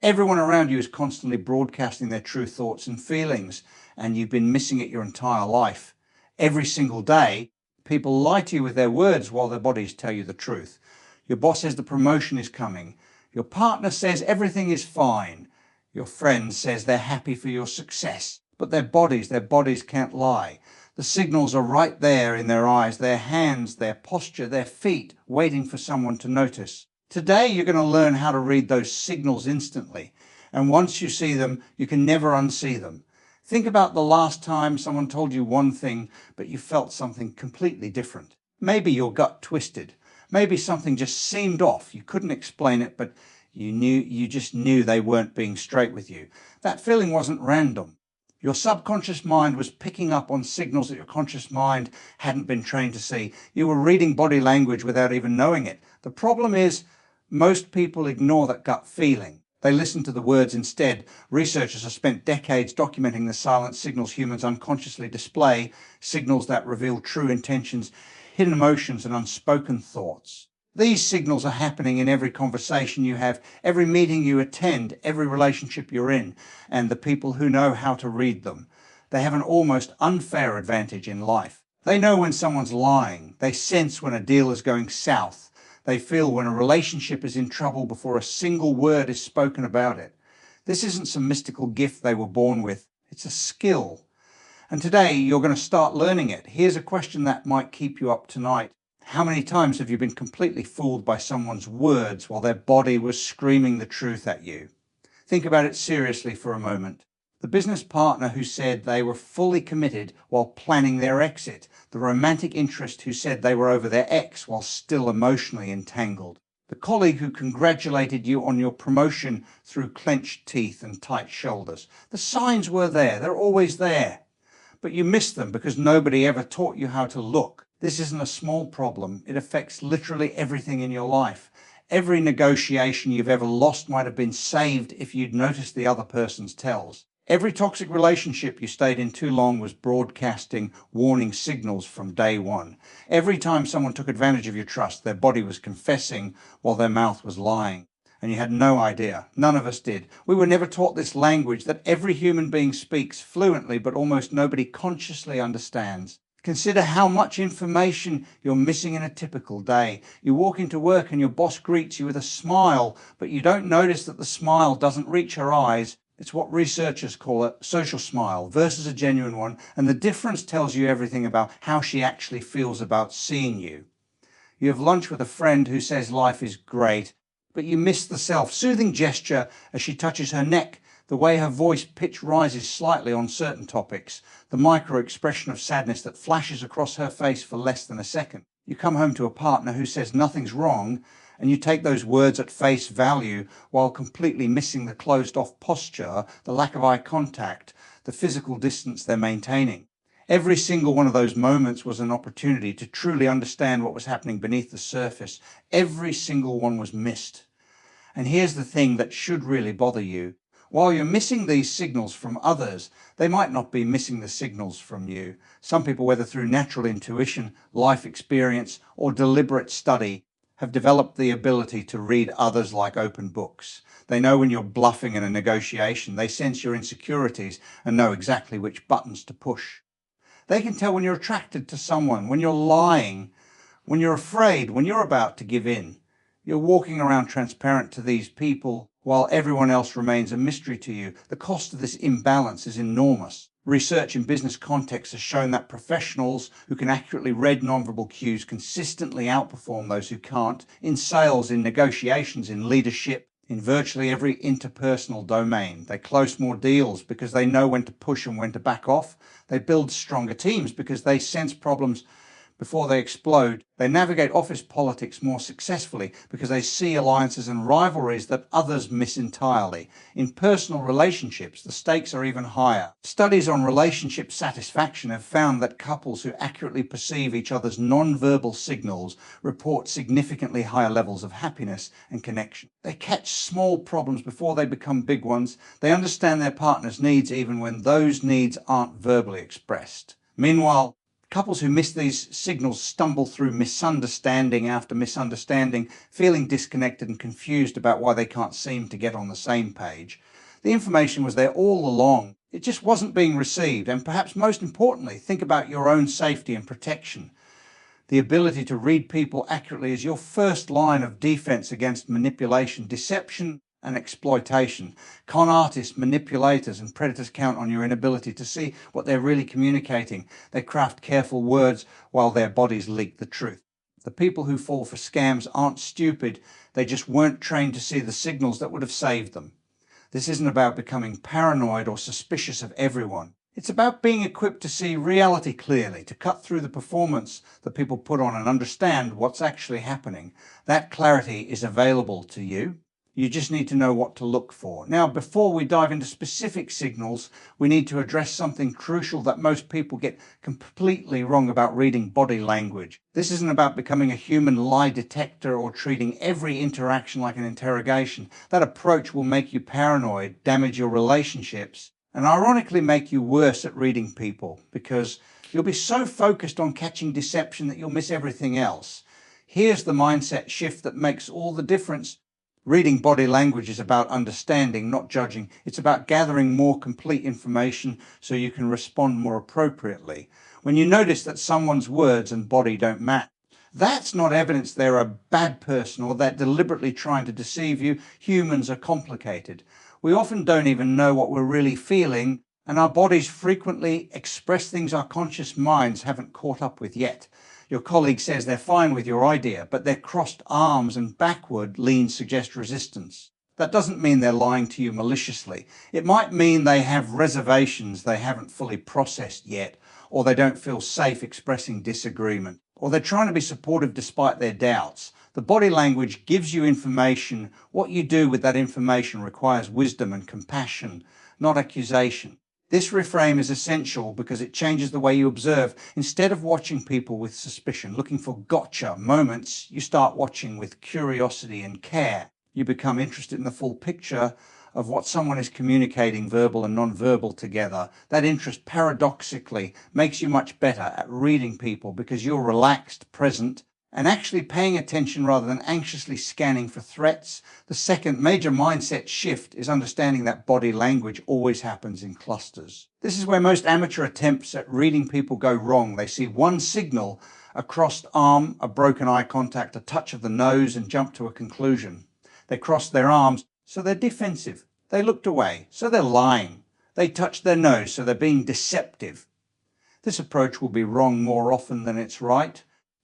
Everyone around you is constantly broadcasting their true thoughts and feelings, and you've been missing it your entire life. Every single day, people lie to you with their words while their bodies tell you the truth. Your boss says the promotion is coming. Your partner says everything is fine. Your friend says they're happy for your success, but their bodies can't lie. The signals are right there in their eyes, their hands, their posture, their feet, waiting for someone to notice. Today, you're going to learn how to read those signals instantly. And once you see them, you can never unsee them. Think about the last time someone told you one thing, but you felt something completely different. Maybe your gut twisted. Maybe something just seemed off. You couldn't explain it, but you just knew they weren't being straight with you. That feeling wasn't random. Your subconscious mind was picking up on signals that your conscious mind hadn't been trained to see. You were reading body language without even knowing it. The problem is, most people ignore that gut feeling. They listen to the words instead. Researchers have spent decades documenting the silent signals humans unconsciously display, signals that reveal true intentions, hidden emotions, and unspoken thoughts. These signals are happening in every conversation you have, every meeting you attend, every relationship you're in, and the people who know how to read them. They have an almost unfair advantage in life. They know when someone's lying. They sense when a deal is going south. They feel when a relationship is in trouble before a single word is spoken about it. This isn't some mystical gift they were born with. It's a skill. And today you're going to start learning it. Here's a question that might keep you up tonight. How many times have you been completely fooled by someone's words while their body was screaming the truth at you? Think about it seriously for a moment. The business partner who said they were fully committed while planning their exit. The romantic interest who said they were over their ex while still emotionally entangled. The colleague who congratulated you on your promotion through clenched teeth and tight shoulders. The signs were there. They're always there. But you missed them because nobody ever taught you how to look. This isn't a small problem. It affects literally everything in your life. Every negotiation you've ever lost might have been saved if you'd noticed the other person's tells. Every toxic relationship you stayed in too long was broadcasting warning signals from day one. Every time someone took advantage of your trust, their body was confessing while their mouth was lying. And you had no idea. None of us did. We were never taught this language that every human being speaks fluently, but almost nobody consciously understands. Consider how much information you're missing in a typical day. You walk into work and your boss greets you with a smile, but you don't notice that the smile doesn't reach her eyes. It's what researchers call a social smile versus a genuine one, and the difference tells you everything about how she actually feels about seeing you. You have lunch with a friend who says life is great, but you miss the self-soothing gesture as she touches her neck, the way her voice pitch rises slightly on certain topics, the micro-expression of sadness that flashes across her face for less than a second. You come home to a partner who says nothing's wrong, and you take those words at face value while completely missing the closed-off posture, the lack of eye contact, the physical distance they're maintaining. Every single one of those moments was an opportunity to truly understand what was happening beneath the surface. Every single one was missed. And here's the thing that should really bother you. While you're missing these signals from others, they might not be missing the signals from you. Some people, whether through natural intuition, life experience, or deliberate study, have developed the ability to read others like open books. They know when you're bluffing in a negotiation. They sense your insecurities and know exactly which buttons to push. They can tell when you're attracted to someone, when you're lying, when you're afraid, when you're about to give in. You're walking around transparent to these people while everyone else remains a mystery to you. The cost of this imbalance is enormous. Research in business contexts has shown that professionals who can accurately read nonverbal cues consistently outperform those who can't in sales, in negotiations, in leadership, in virtually every interpersonal domain. They close more deals because they know when to push and when to back off. They build stronger teams because they sense problems before they explode. They navigate office politics more successfully because they see alliances and rivalries that others miss entirely. In personal relationships, the stakes are even higher. Studies on relationship satisfaction have found that couples who accurately perceive each other's non-verbal signals report significantly higher levels of happiness and connection. They catch small problems before they become big ones. They understand their partner's needs even when those needs aren't verbally expressed. Meanwhile, Couples who miss these signals stumble through misunderstanding after misunderstanding, feeling disconnected and confused about why they can't seem to get on the same page. The information was there all along. It just wasn't being received. And perhaps most importantly, think about your own safety and protection. The ability to read people accurately is your first line of defense against manipulation, deception, and exploitation. Con artists, manipulators, and predators count on your inability to see what they're really communicating. They craft careful words while their bodies leak the truth. The people who fall for scams aren't stupid. They just weren't trained to see the signals that would have saved them. This isn't about becoming paranoid or suspicious of everyone. It's about being equipped to see reality clearly, to cut through the performance that people put on and understand what's actually happening. That clarity is available to you. You just need to know what to look for. Now, before we dive into specific signals, we need to address something crucial that most people get completely wrong about reading body language. This isn't about becoming a human lie detector or treating every interaction like an interrogation. That approach will make you paranoid, damage your relationships, and ironically make you worse at reading people, because you'll be so focused on catching deception that you'll miss everything else. Here's the mindset shift that makes all the difference. Reading body language is about understanding, not judging. It's about gathering more complete information so you can respond more appropriately. When you notice that someone's words and body don't match, that's not evidence they're a bad person or they're deliberately trying to deceive you. Humans are complicated. We often don't even know what we're really feeling, and our bodies frequently express things our conscious minds haven't caught up with yet. Your colleague says they're fine with your idea, but their crossed arms and backward leans suggest resistance. That doesn't mean they're lying to you maliciously. It might mean they have reservations they haven't fully processed yet, or they don't feel safe expressing disagreement, or they're trying to be supportive despite their doubts. The body language gives you information. What you do with that information requires wisdom and compassion, not accusation. This reframe is essential because it changes the way you observe. Instead of watching people with suspicion, looking for gotcha moments, you start watching with curiosity and care. You become interested in the full picture of what someone is communicating, verbal and non-verbal together. That interest paradoxically makes you much better at reading people because you're relaxed, present, and actually paying attention rather than anxiously scanning for threats. The second major mindset shift is understanding that body language always happens in clusters. This is where most amateur attempts at reading people go wrong. They see one signal, a crossed arm, a broken eye contact, a touch of the nose, and jump to a conclusion. They crossed their arms, so they're defensive. They looked away, so they're lying. They touched their nose, so they're being deceptive. This approach will be wrong more often than it's right.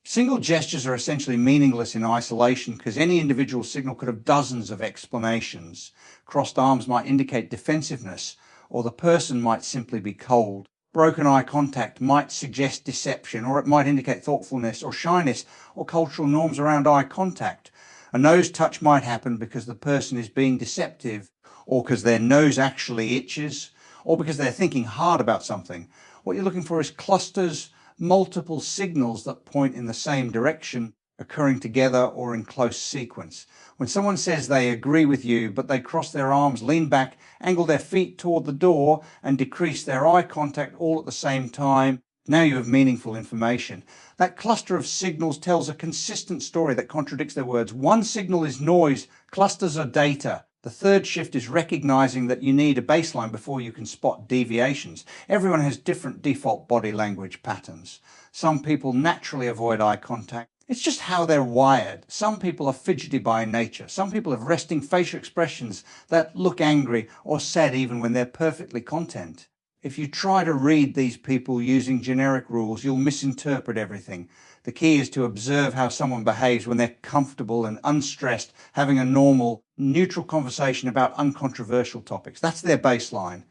Single gestures are essentially meaningless in isolation because any individual signal could have dozens of explanations. Crossed arms might indicate defensiveness, or the person might simply be cold. Broken eye contact might suggest deception, or it might indicate thoughtfulness or shyness, or cultural norms around eye contact. A nose touch might happen because the person is being deceptive, or because their nose actually itches, or because they're thinking hard about something. What you're looking for is clusters, multiple signals that point in the same direction, occurring together or in close sequence. When someone says they agree with you, but they cross their arms, lean back, angle their feet toward the door, and decrease their eye contact all at the same time, now you have meaningful information. That cluster of signals tells a consistent story that contradicts their words. One signal is noise, clusters are data. The third shift is recognizing that you need a baseline before you can spot deviations. Everyone has different default body language patterns. Some people naturally avoid eye contact. It's just how they're wired. Some people are fidgety by nature. Some people have resting facial expressions that look angry or sad even when they're perfectly content. If you try to read these people using generic rules, you'll misinterpret everything. The key is to observe how someone behaves when they're comfortable and unstressed, having a normal, neutral conversation about uncontroversial topics. That's their baseline.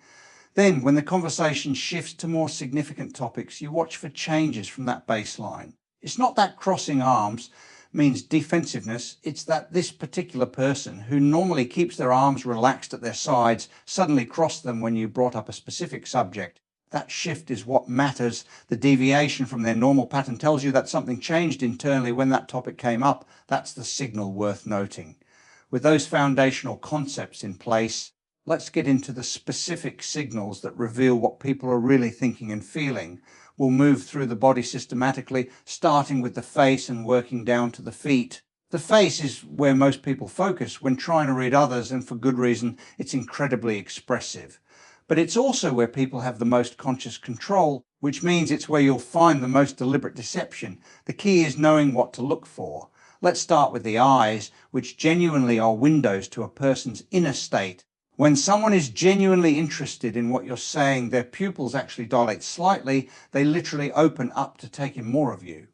Then, when the conversation shifts to more significant topics, you watch for changes from that baseline. It's not that crossing arms means defensiveness, it's that this particular person, who normally keeps their arms relaxed at their sides, suddenly crossed them when you brought up a specific subject. That shift is what matters. The deviation from their normal pattern tells you that something changed internally when that topic came up. That's the signal worth noting. With those foundational concepts in place, Let's get into the specific signals that reveal what people are really thinking and feeling. We'll move through the body systematically, starting with the face and working down to the feet. The face is where most people focus when trying to read others, and for good reason. It's incredibly expressive. But it's also where people have the most conscious control, which means it's where you'll find the most deliberate deception. The key is knowing what to look for. Let's start with the eyes, which genuinely are windows to a person's inner state. When someone is genuinely interested in what you're saying, their pupils actually dilate slightly. They literally open up to take in more of you.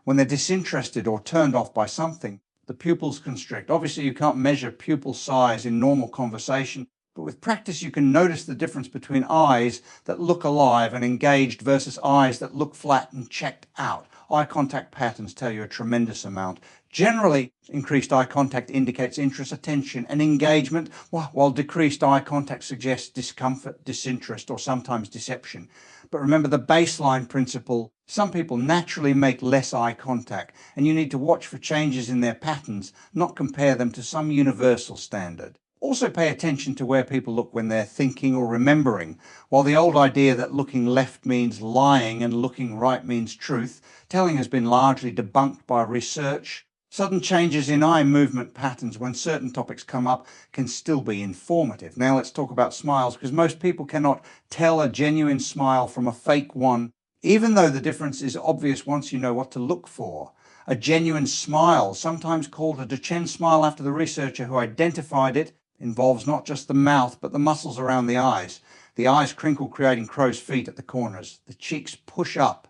When they're disinterested or turned off by something, the pupils constrict. Obviously, you can't measure pupil size in normal conversation, but with practice, you can notice the difference between eyes that look alive and engaged versus eyes that look flat and checked out. Eye contact patterns tell you a tremendous amount. Generally, increased eye contact indicates interest, attention, and engagement, while decreased eye contact suggests discomfort, disinterest, or sometimes deception. But remember the baseline principle: some people naturally make less eye contact, and you need to watch for changes in their patterns, not compare them to some universal standard. Also pay attention to where people look when they're thinking or remembering. While the old idea that looking left means lying and looking right means truth, telling has been largely debunked by research. Sudden changes in eye movement patterns when certain topics come up can still be informative. Now let's talk about smiles, because most people cannot tell a genuine smile from a fake one, even though the difference is obvious once you know what to look for. A genuine smile, sometimes called a Duchenne smile after the researcher who identified it, involves not just the mouth but the muscles around the eyes. The eyes crinkle, creating crow's feet at the corners. The cheeks push up.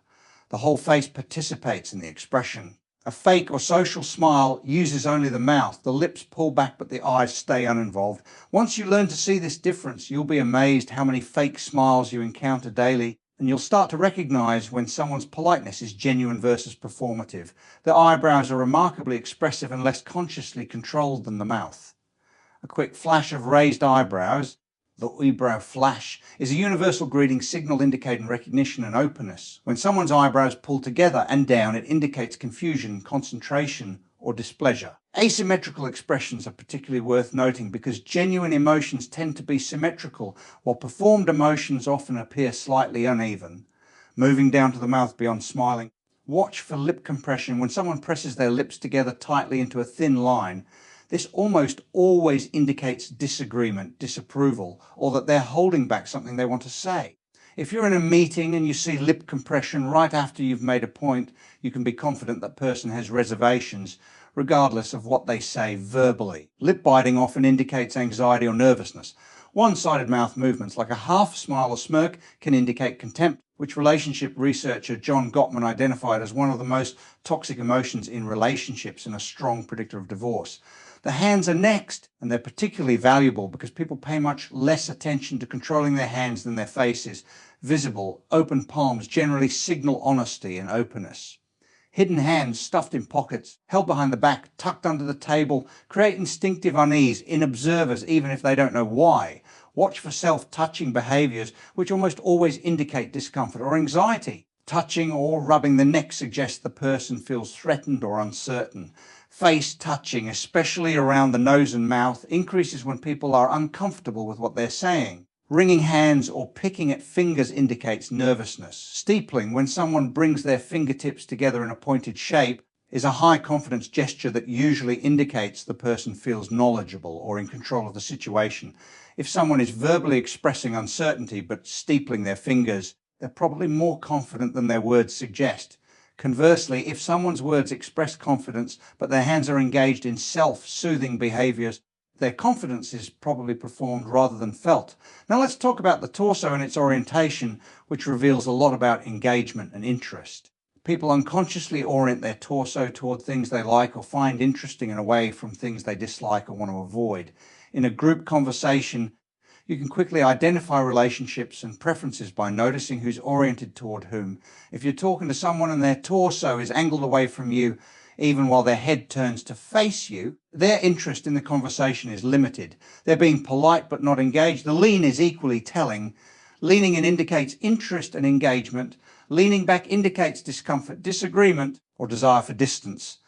The whole face participates in the expression. A fake or social smile uses only the mouth. The lips pull back but the eyes stay uninvolved. Once you learn to see this difference, you'll be amazed how many fake smiles you encounter daily, and you'll start to recognize when someone's politeness is genuine versus performative. The eyebrows are remarkably expressive and less consciously controlled than the mouth. A quick flash of raised eyebrows, the eyebrow flash, is a universal greeting signal indicating recognition and openness. When someone's eyebrows pull together and down, it indicates confusion, concentration, or displeasure. Asymmetrical expressions are particularly worth noting because genuine emotions tend to be symmetrical, while performed emotions often appear slightly uneven. Moving down to the mouth beyond smiling, watch for lip compression. When someone presses their lips together tightly into a thin line, this almost always indicates disagreement, disapproval, or that they're holding back something they want to say. If you're in a meeting and you see lip compression right after you've made a point, you can be confident that person has reservations, regardless of what they say verbally. Lip biting often indicates anxiety or nervousness. One-sided mouth movements, like a half smile or smirk, can indicate contempt, which relationship researcher John Gottman identified as one of the most toxic emotions in relationships and a strong predictor of divorce. The hands are next, and they're particularly valuable because people pay much less attention to controlling their hands than their faces. Visible, open palms generally signal honesty and openness. Hidden hands stuffed in pockets, held behind the back, tucked under the table, create instinctive unease in observers even if they don't know why. Watch for self-touching behaviors, which almost always indicate discomfort or anxiety. Touching or rubbing the neck suggests the person feels threatened or uncertain. Face touching, especially around the nose and mouth, increases when people are uncomfortable with what they're saying. Wringing hands or picking at fingers indicates nervousness. Steepling, when someone brings their fingertips together in a pointed shape, is a high confidence gesture that usually indicates the person feels knowledgeable or in control of the situation. If someone is verbally expressing uncertainty but steepling their fingers, they're probably more confident than their words suggest. Conversely, if someone's words express confidence but their hands are engaged in self-soothing behaviors, their confidence is probably performed rather than felt. Now let's talk about the torso and its orientation, which reveals a lot about engagement and interest. People unconsciously orient their torso toward things they like or find interesting and away from things they dislike or want to avoid. In a group conversation, you can quickly identify relationships and preferences by noticing who's oriented toward whom. If you're talking to someone and their torso is angled away from you, even while their head turns to face you, their interest in the conversation is limited. They're being polite but not engaged. The lean is equally telling. Leaning in indicates interest and engagement. Leaning back indicates discomfort, disagreement, or desire for distance.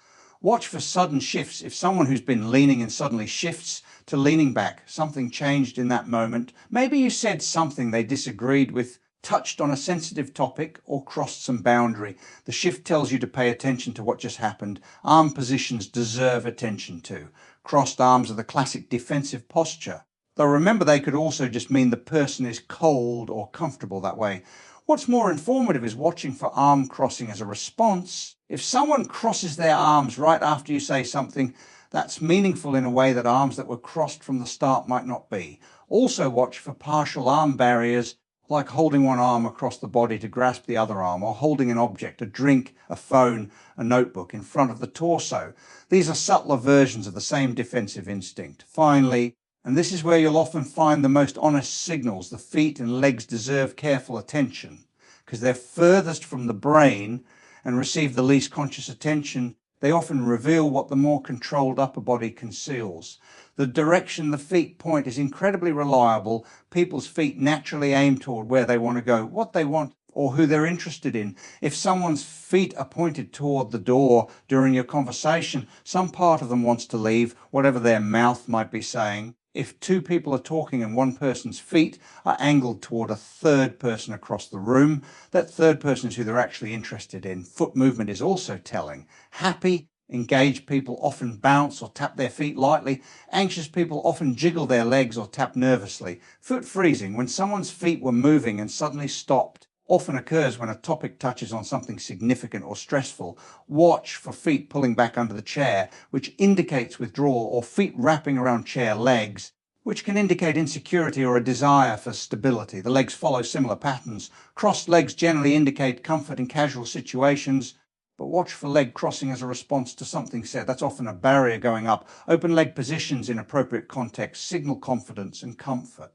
Watch for sudden shifts. If someone who's been leaning and suddenly shifts to leaning back. Something changed in that moment. Maybe you said something they disagreed with, touched on a sensitive topic, or crossed some boundary. The shift tells you to pay attention to what just happened. Arm positions deserve attention too. Crossed arms are the classic defensive posture. Though remember, they could also just mean the person is cold or comfortable that way. What's more informative is watching for arm crossing as a response. If someone crosses their arms right after you say something, that's meaningful in a way that arms that were crossed from the start might not be. Also watch for partial arm barriers, like holding one arm across the body to grasp the other arm, or holding an object, a drink, a phone, a notebook, in front of the torso. These are subtler versions of the same defensive instinct. Finally, and this is where you'll often find the most honest signals, the feet and legs deserve careful attention, because they're furthest from the brain and receive the least conscious attention. They often reveal what the more controlled upper body conceals. The direction the feet point is incredibly reliable. People's feet naturally aim toward where they want to go, what they want, or who they're interested in. If someone's feet are pointed toward the door during your conversation, some part of them wants to leave, whatever their mouth might be saying. If two people are talking and one person's feet are angled toward a third person across the room, that third person is who they're actually interested in. Foot movement is also telling. Happy, engaged people often bounce or tap their feet lightly. Anxious people often jiggle their legs or tap nervously. Foot freezing, when someone's feet were moving and suddenly stopped, often occurs when a topic touches on something significant or stressful. Watch for feet pulling back under the chair, which indicates withdrawal, or feet wrapping around chair legs, which can indicate insecurity or a desire for stability. The legs follow similar patterns. Crossed legs generally indicate comfort in casual situations, but watch for leg crossing as a response to something said. That's often a barrier going up. Open leg positions in appropriate context signal confidence and comfort.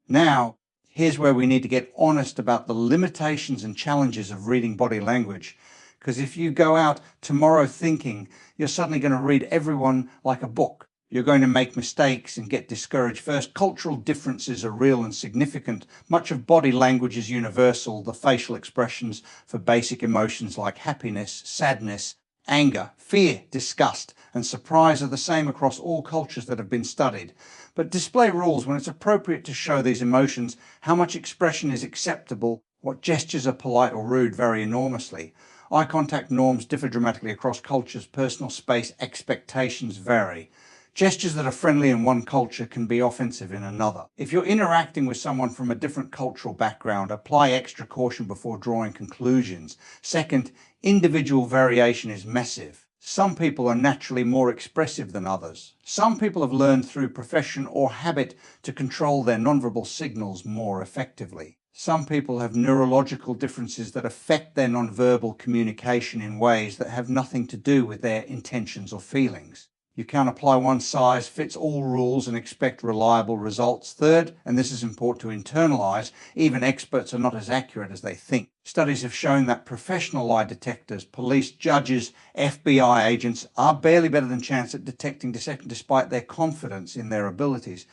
Now, here's where we need to get honest about the limitations and challenges of reading body language. Because if you go out tomorrow thinking you're suddenly going to read everyone like a book, you're going to make mistakes and get discouraged. First, cultural differences are real and significant. Much of body language is universal. The facial expressions for basic emotions like happiness, sadness, anger, fear, disgust, and surprise are the same across all cultures that have been studied. But display rules when it's appropriate to show these emotions. How much expression is acceptable? What gestures are polite or rude vary enormously. Eye contact norms differ dramatically across cultures. Personal space expectations vary. Gestures that are friendly in one culture can be offensive in another. If you're interacting with someone from a different cultural background, apply extra caution before drawing conclusions. Second, individual variation is massive. Some people are naturally more expressive than others. Some people have learned through profession or habit to control their nonverbal signals more effectively. Some people have neurological differences that affect their nonverbal communication in ways that have nothing to do with their intentions or feelings. You can't apply one-size-fits-all rules and expect reliable results. Third, and this is important to internalize, even experts are not as accurate as they think. Studies have shown that professional lie detectors, police, judges, FBI agents are barely better than chance at detecting deception despite their confidence in their abilities.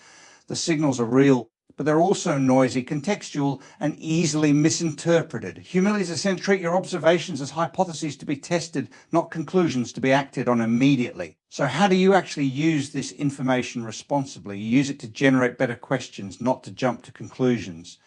The signals are real, but they're also noisy, contextual, and easily misinterpreted. Humility is essential. Treat your observations as hypotheses to be tested, not conclusions to be acted on immediately. So how do you actually use this information responsibly? You use it to generate better questions, not to jump to conclusions.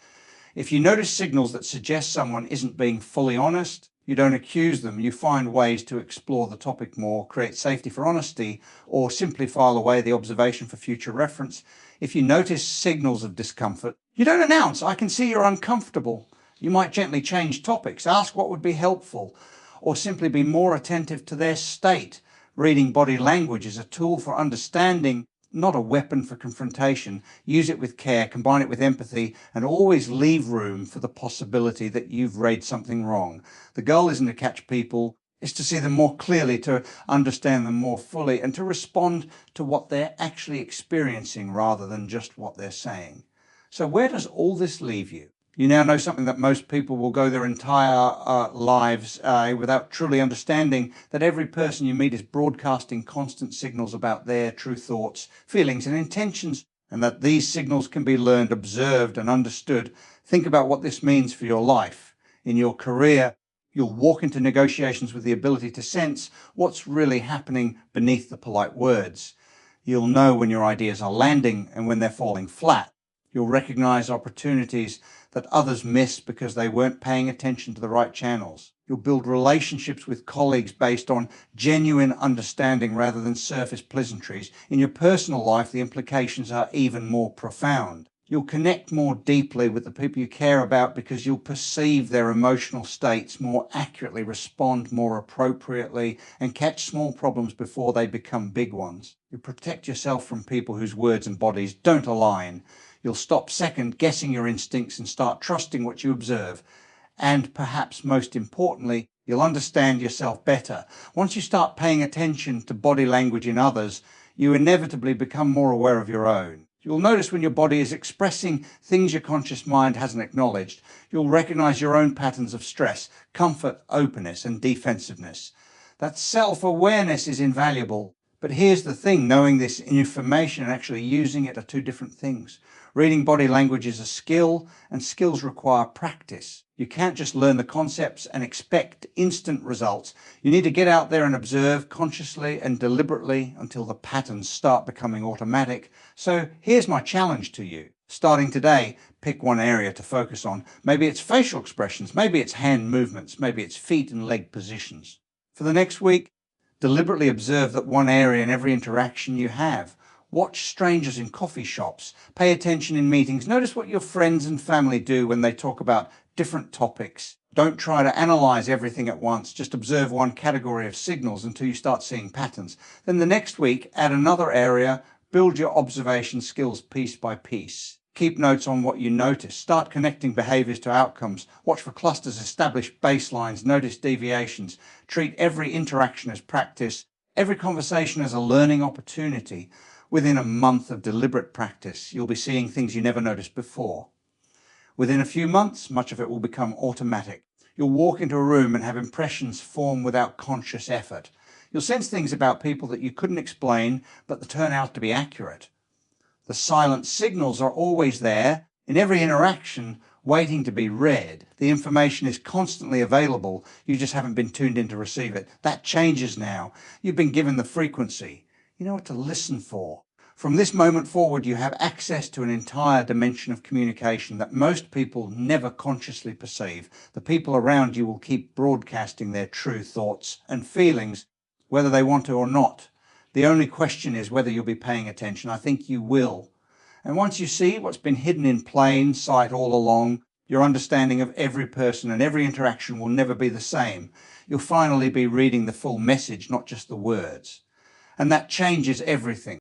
If you notice signals that suggest someone isn't being fully honest, you don't accuse them. You find ways to explore the topic more, create safety for honesty, or simply file away the observation for future reference. If you notice signals of discomfort, you don't announce, "I can see you're uncomfortable." You might gently change topics, ask what would be helpful, or simply be more attentive to their state. Reading body language is a tool for understanding, not a weapon for confrontation. Use it with care, combine it with empathy, and always leave room for the possibility that you've read something wrong. The goal isn't to catch people, it's to see them more clearly, to understand them more fully, and to respond to what they're actually experiencing rather than just what they're saying. So where does all this leave you? You now know something that most people will go their entire lives without truly understanding, that every person you meet is broadcasting constant signals about their true thoughts, feelings, and intentions, and that these signals can be learned, observed, and understood. Think about what this means for your life. In your career, you'll walk into negotiations with the ability to sense what's really happening beneath the polite words. You'll know when your ideas are landing and when they're falling flat. You'll recognize opportunities that others miss because they weren't paying attention to the right channels. You'll build relationships with colleagues based on genuine understanding rather than surface pleasantries. In your personal life, the implications are even more profound. You'll connect more deeply with the people you care about because you'll perceive their emotional states more accurately, respond more appropriately, and catch small problems before they become big ones. You'll protect yourself from people whose words and bodies don't align. You'll stop second guessing your instincts and start trusting what you observe. And perhaps most importantly, you'll understand yourself better. Once you start paying attention to body language in others, you inevitably become more aware of your own. You'll notice when your body is expressing things your conscious mind hasn't acknowledged. You'll recognize your own patterns of stress, comfort, openness, and defensiveness. That self-awareness is invaluable. But here's the thing, knowing this information and actually using it are two different things. Reading body language is a skill, and skills require practice. You can't just learn the concepts and expect instant results. You need to get out there and observe consciously and deliberately until the patterns start becoming automatic. So here's my challenge to you. Starting today, pick one area to focus on. Maybe it's facial expressions, maybe it's hand movements, maybe it's feet and leg positions. For the next week, deliberately observe that one area in every interaction you have. Watch strangers in coffee shops. Pay attention in meetings. Notice what your friends and family do when they talk about different topics. Don't try to analyze everything at once. Just observe one category of signals until you start seeing patterns. Then the next week, add another area. Build your observation skills piece by piece. Keep notes on what you notice. Start connecting behaviors to outcomes. Watch for clusters, establish baselines, notice deviations. Treat every interaction as practice, every conversation as a learning opportunity. Within a month of deliberate practice, you'll be seeing things you never noticed before. Within a few months, much of it will become automatic. You'll walk into a room and have impressions form without conscious effort. You'll sense things about people that you couldn't explain, but that turn out to be accurate. The silent signals are always there in every interaction, waiting to be read. The information is constantly available. You just haven't been tuned in to receive it. That changes now. You've been given the frequency. You know what to listen for. From this moment forward, you have access to an entire dimension of communication that most people never consciously perceive. The people around you will keep broadcasting their true thoughts and feelings, whether they want to or not. The only question is whether you'll be paying attention. I think you will. And once you see what's been hidden in plain sight all along, your understanding of every person and every interaction will never be the same. You'll finally be reading the full message, not just the words. And that changes everything.